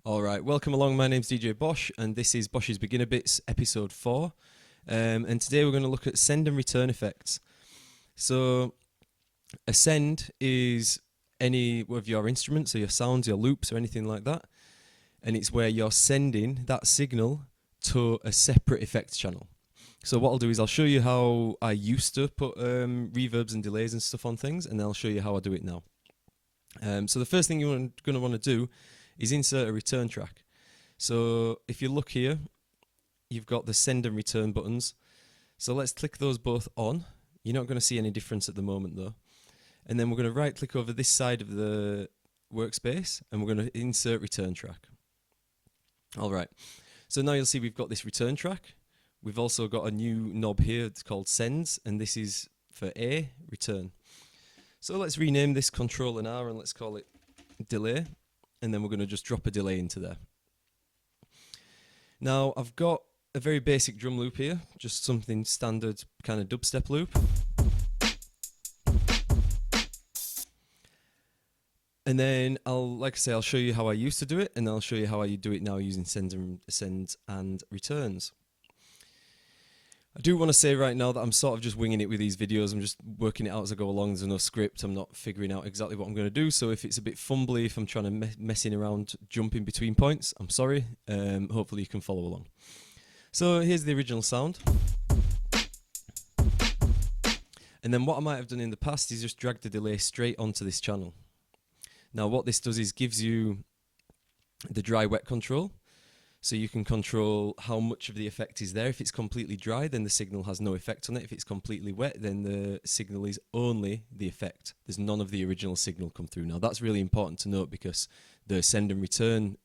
Alright, welcome along, my name's DJ Bosh and this is Bosh's Beginner Bits episode 4 and today we're going to look at send and return effects. So a send is any of your instruments or your sounds, your loops or anything like that, and it's where you're sending that signal to a separate effects channel. So what I'll do is I'll show you how I used to put reverbs and delays and stuff on things, and then I'll show you how I do it now. So the first thing you're going to want to do is insert a return track. So if you look here, you've got the send and return buttons. So let's click those both on. You're not going to see any difference at the moment though. And then we're going to right click over this side of the workspace and we're going to insert return track. Alright, so now you'll see we've got this return track. We've also got a new knob here, it's called sends, and this is for A, return. So let's rename this control and R and let's call it delay. And then we're going to just drop a delay into there. Now I've got a very basic drum loop here, just something standard kind of dubstep loop. And then like I say, I'll show you how I used to do it, and I'll show you how I do it now using sends and returns. I do want to say right now that I'm sort of just winging it with these videos. I'm just working it out as I go along. There's no script. I'm not figuring out exactly what I'm going to do. So if it's a bit fumbly, if I'm trying to messing around, jumping between points, I'm sorry. Hopefully you can follow along. So here's the original sound. And then what I might have done in the past is just drag the delay straight onto this channel. Now what this does is gives you the dry-wet control. So you can control how much of the effect is there. If it's completely dry, then the signal has no effect on it. If it's completely wet, then the signal is only the effect. There's none of the original signal come through. Now that's really important to note because the send and return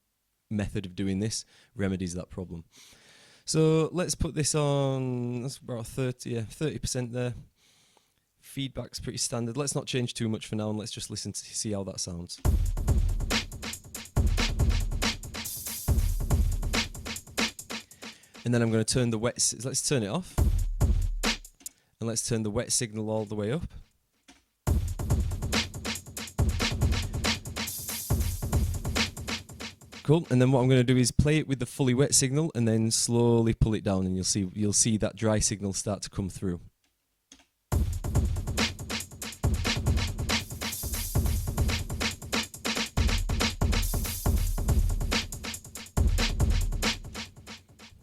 method of doing this remedies that problem. So let's put this on, that's about 30% there. Feedback's pretty standard. Let's not change too much for now and let's just listen to see how that sounds. And then I'm going to turn the let's turn it off. And let's turn the wet signal all the way up. Cool, and then what I'm going to do is play it with the fully wet signal and then slowly pull it down and you'll see that dry signal start to come through.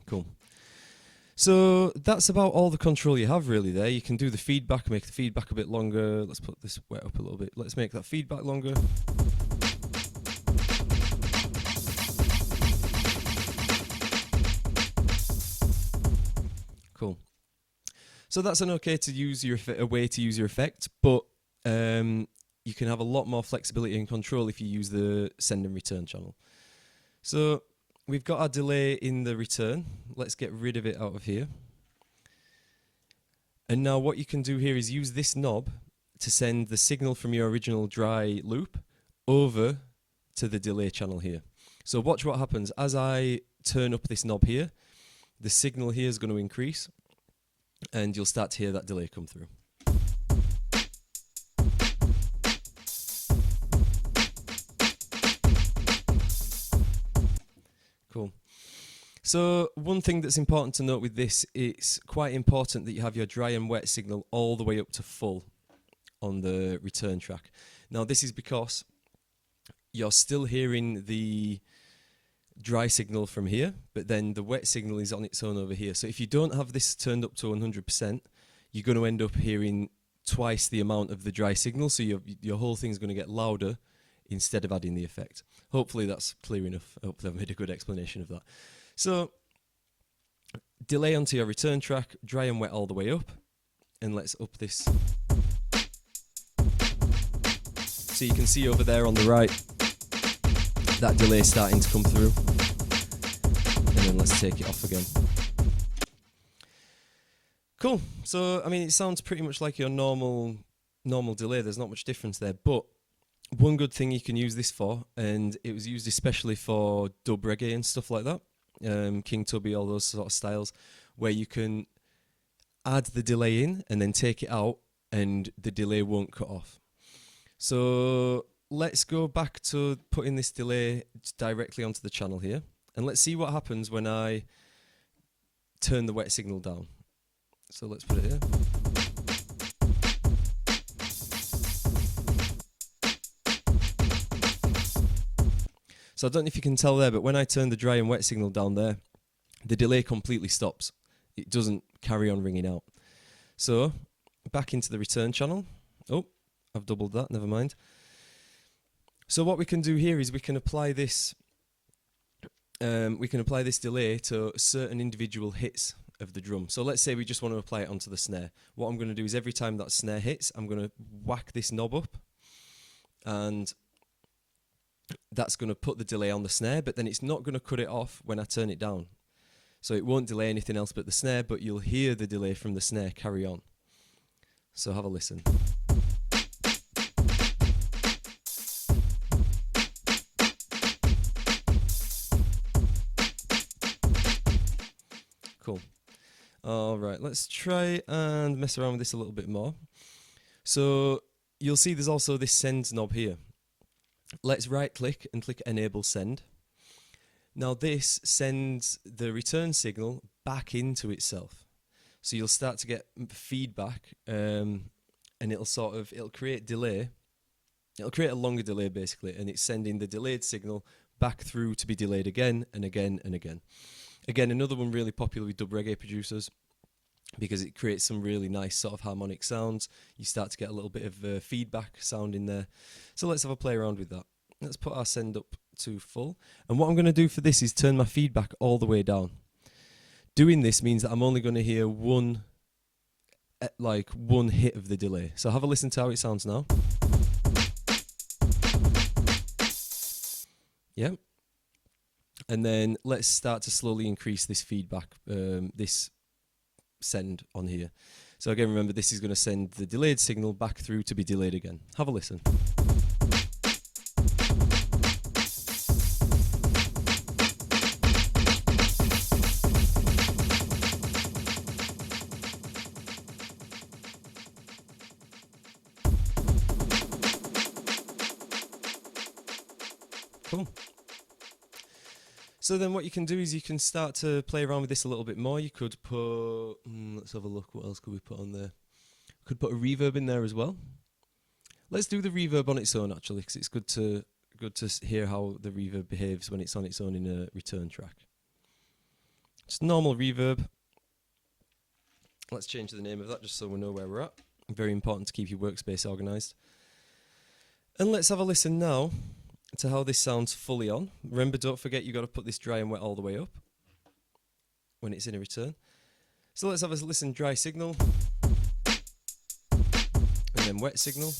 Cool. So that's about all the control you have really there. You can do the feedback, make the feedback a bit longer. Let's put this wet up a little bit. Let's make that feedback longer. Cool. So that's an okay to use a way to use your effect, but you can have a lot more flexibility and control if you use the send and return channel. So we've got our delay in the return. Let's get rid of it out of here. And now what you can do here is use this knob to send the signal from your original dry loop over to the delay channel here. So watch what happens. As I turn up this knob here, the signal here is going to increase and you'll start to hear that delay come through. Cool. So one thing that's important to note with this, it's quite important that you have your dry and wet signal all the way up to full on the return track. Now this is because you're still hearing the dry signal from here, but then the wet signal is on its own over here. So if you don't have this turned up to 100%, you're going to end up hearing twice the amount of the dry signal, so your whole thing's going to get louder instead of adding the effect. Hopefully that's clear enough. Hopefully I've made a good explanation of that. So delay onto your return track, dry and wet all the way up, and let's up this. So you can see over there on the right, that delay starting to come through. And then let's take it off again. Cool. So, I mean, it sounds pretty much like your normal delay. There's not much difference there, but one good thing you can use this for, and it was used especially for dub reggae and stuff like that, King Tubby, all those sort of styles, where you can add the delay in and then take it out and the delay won't cut off. So let's go back to putting this delay directly onto the channel here, and let's see what happens when I turn the wet signal down. So let's put it here. So I don't know if you can tell there, but when I turn the dry and wet signal down there, the delay completely stops. It doesn't carry on ringing out. So back into the return channel. Oh, I've doubled that, never mind. So what we can do here is we can apply this delay to certain individual hits of the drum. So let's say we just want to apply it onto the snare. What I'm going to do is every time that snare hits, I'm going to whack this knob up, and that's going to put the delay on the snare, but then it's not going to cut it off when I turn it down. So it won't delay anything else but the snare, but you'll hear the delay from the snare carry on. So have a listen. Cool. Alright, let's try and mess around with this a little bit more. So you'll see there's also this send knob here. Let's right click and click enable send. Now this sends the return signal back into itself. So you'll start to get feedback, and it'll create delay. It'll create a longer delay basically, and it's sending the delayed signal back through to be delayed again and again and again. Again, another one really popular with dub reggae producers, because it creates some really nice sort of harmonic sounds. You start to get a little bit of feedback sound in there. So let's have a play around with that. Let's put our send up to full. And what I'm going to do for this is turn my feedback all the way down. Doing this means that I'm only going to hear one hit of the delay. So have a listen to how it sounds now. Yep. And then let's start to slowly increase this feedback, this send on here. So again, remember, this is going to send the delayed signal back through to be delayed again. Have a listen. Cool. So then what you can do is you can start to play around with this a little bit more. You could put, let's have a look, what else could we put on there? Could put a reverb in there as well. Let's do the reverb on its own actually, because it's good to hear how the reverb behaves when it's on its own in a return track. Just normal reverb. Let's change the name of that just so we know where we're at. Very important to keep your workspace organised. And let's have a listen now to how this sounds fully on. Remember, don't forget you've got to put this dry and wet all the way up when it's in a return. So let's have a listen. Dry signal, and then wet signal.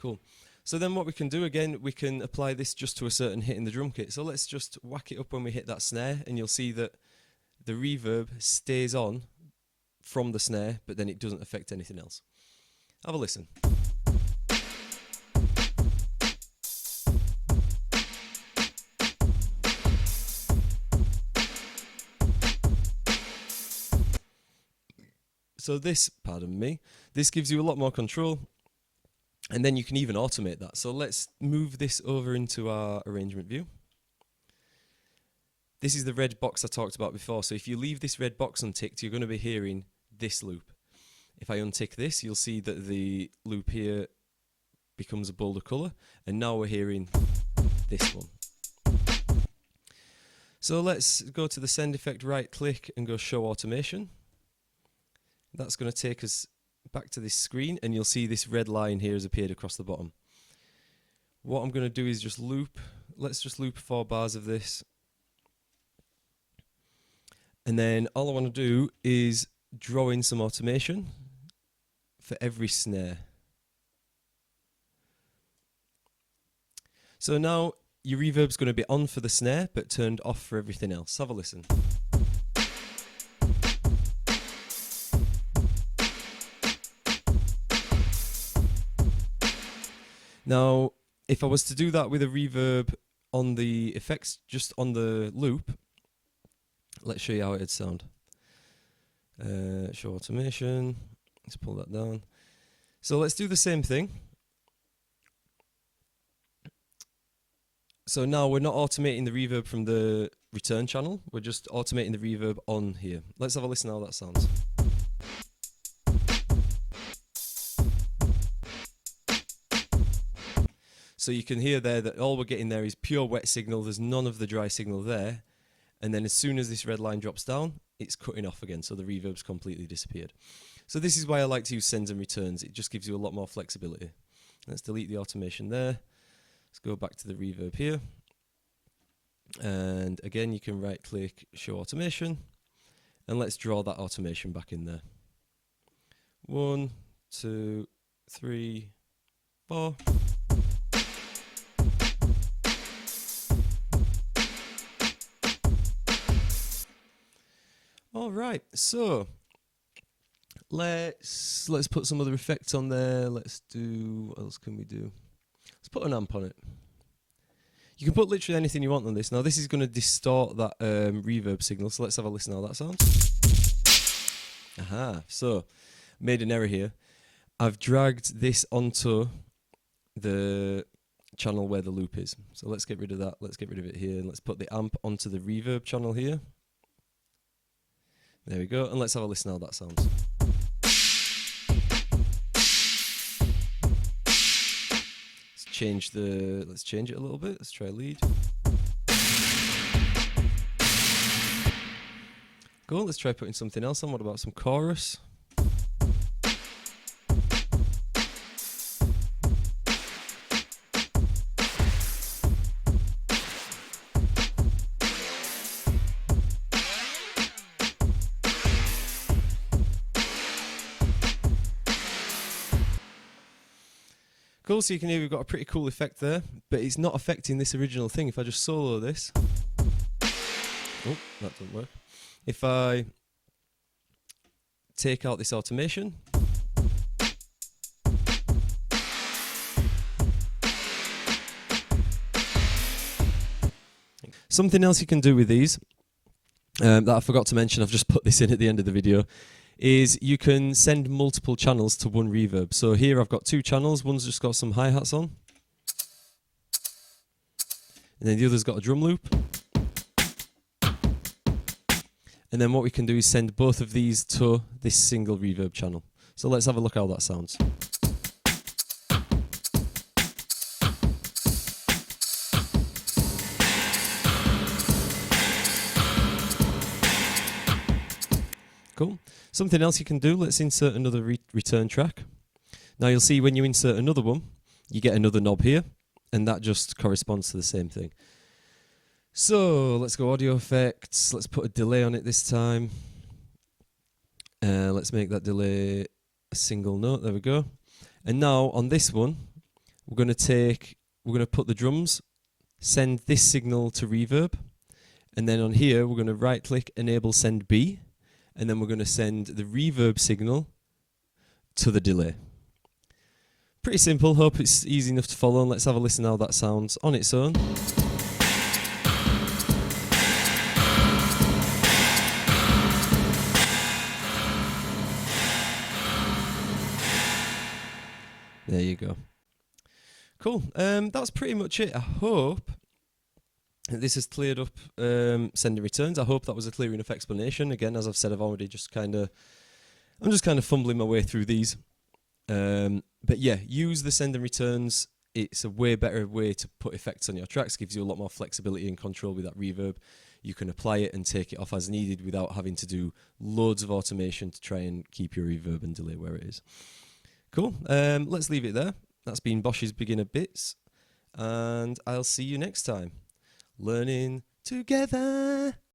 Cool. So then what we can do again, we can apply this just to a certain hit in the drum kit. So let's just whack it up when we hit that snare, and you'll see that the reverb stays on from the snare, but then it doesn't affect anything else. Have a listen. So this, pardon me, this gives you a lot more control, and then you can even automate that. So let's move this over into our arrangement view. This is the red box I talked about before. So if you leave this red box unticked, you're going to be hearing this loop. If I untick this, you'll see that the loop here becomes a bolder colour, and now we're hearing this one. So let's go to the send effect, right click and go show automation. That's going to take us back to this screen, and you'll see this red line here has appeared across the bottom. What I'm going to do is just loop. Let's just loop 4 bars of this. And then all I want to do is draw in some automation for every snare. So now your reverb's going to be on for the snare, but turned off for everything else. Have a listen. Now, if I was to do that with a reverb on the effects, just on the loop, Let's show you how it'd sound. Show automation. Let's pull that down. So let's do the same thing. So now we're not automating the reverb from the return channel, we're just automating the reverb on here. Let's have a listen how that sounds. So you can hear there that all we're getting there is pure wet signal, there's none of the dry signal there, and then as soon as this red line drops down, it's cutting off again, so the reverb's completely disappeared. So this is why I like to use sends and returns, it just gives you a lot more flexibility. Let's delete the automation there. Let's go back to the reverb here. And again, you can right click, show automation, and let's draw that automation back in there. 1, 2, 3, 4. All right, so let's put some other effects on there. Let's do, what else can we do? Let's put an amp on it. You can put literally anything you want on this. Now this is going to distort that reverb signal, so let's have a listen how that sounds. Aha, so made an error here. I've dragged this onto the channel where the loop is. So let's get rid of that, let's get rid of it here, and let's put the amp onto the reverb channel here. There we go, and let's have a listen how that sounds. Let's change it a little bit. Let's try lead. Cool, let's try putting something else on. What about some chorus? Cool, so you can hear we've got a pretty cool effect there, but it's not affecting this original thing. If I just solo this, oh, that doesn't work. If I take out this automation, something else you can do with these, that I forgot to mention, I've just put this in at the end of the video, is you can send multiple channels to one reverb. So here I've got 2 channels, one's just got some hi-hats on, and then the other's got a drum loop. And then what we can do is send both of these to this single reverb channel. So let's have a look how that sounds. Cool. Something else you can do, let's insert another return track. Now you'll see when you insert another one, you get another knob here, and that just corresponds to the same thing. So let's go audio effects, let's put a delay on it this time. Let's make that delay a single note, there we go. And now on this one, we're going to put the drums, send this signal to reverb, and then on here we're going to right click, enable send B, and then we're going to send the reverb signal to the delay. Pretty simple, hope it's easy enough to follow, and let's have a listen how that sounds on its own. There you go. Cool, that's pretty much it. I hope this has cleared up send and returns. I hope that was a clear enough explanation. Again, as I've said, I'm just kind of fumbling my way through these. But yeah, use the send and returns. It's a way better way to put effects on your tracks. Gives you a lot more flexibility and control with that reverb. You can apply it and take it off as needed without having to do loads of automation to try and keep your reverb and delay where it is. Cool. Let's leave it there. That's been Bosh's Beginner Bits, and I'll see you next time. Learning together.